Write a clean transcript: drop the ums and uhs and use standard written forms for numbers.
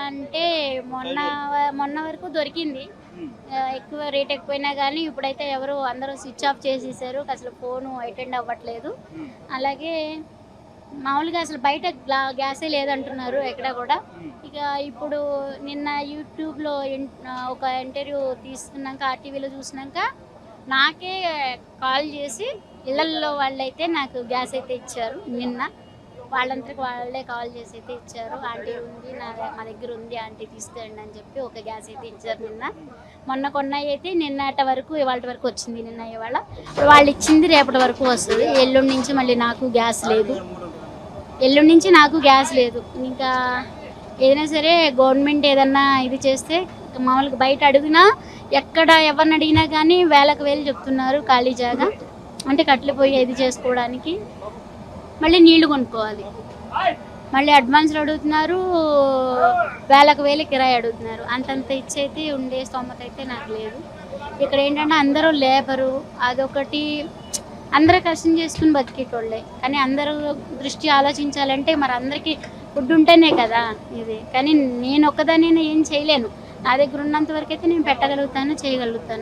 అంటే మొన్న మొన్న వరకు దొరికింది. ఎక్కువ రేట్ ఎక్కువైనా కానీ ఇప్పుడైతే అందరూ స్విచ్ ఆఫ్ చేసేసారు. అసలు ఫోను అటెండ్ అవ్వట్లేదు. అలాగే మామూలుగా అసలు బయట గ్యాసే లేదంటున్నారు ఎక్కడ కూడా. ఇక ఇప్పుడు నిన్న యూట్యూబ్లో ఒక ఇంటర్వ్యూ తీసుకున్నాక ఆర్టీవీలో చూసినాక నాకే కాల్ చేసి ఇళ్ళల్లో వాళ్ళైతే నాకు గ్యాస్ అయితే ఇచ్చారు. నిన్న వాళ్ళంతరికి వాళ్ళే కాల్ చేసి అయితే ఇచ్చారు. ఆంటీ ఉంది మా దగ్గర ఉంది, ఆంటీ తీసుకెళ్ళండి అని చెప్పి ఒక గ్యాస్ అయితే ఇచ్చారు నిన్న. మొన్న కొన్నాయి అయితే నిన్నటి వరకు ఇవాళ వరకు వచ్చింది. నిన్న ఇవాళ వాళ్ళు ఇచ్చింది రేపటి వరకు వస్తుంది. ఎల్లుండి నుంచి మళ్ళీ నాకు గ్యాస్ లేదు. ఇంకా ఏదైనా సరే గవర్నమెంట్ ఏదన్నా ఇది చేస్తే మామూలుగా బయట అడిగినా ఎక్కడ ఎవరిని అడిగినా కానీ వేలకు వేలు చెప్తున్నారు ఖాళీ జాగా. అంటే కట్టెలు పొయ్యి ఇది చేసుకోవడానికి మళ్ళీ నీళ్లు కొనుక్కోవాలి, మళ్ళీ అడ్వాన్స్లు అడుగుతున్నారు, వేలకు వేలు కిరాయి అడుగుతున్నారు. అంతంత ఇచ్చైతే ఉండే స్తోమత అయితే నాకు లేదు. ఇక్కడ ఏంటంటే అందరూ లేబరు అదొకటి, అందరూ కష్టం చేసుకుని బతికేటోళ్ళే. కానీ అందరూ దృష్టి ఆలోచించాలంటే మరి అందరికీ ఫుడ్ ఉంటేనే కదా ఇది. కానీ నేను ఒక్కదాన్ని ఏం చేయలేను. నా దగ్గర ఉన్నంత వరకు అయితే నేను పెట్టగలుగుతాను, చేయగలుగుతాను.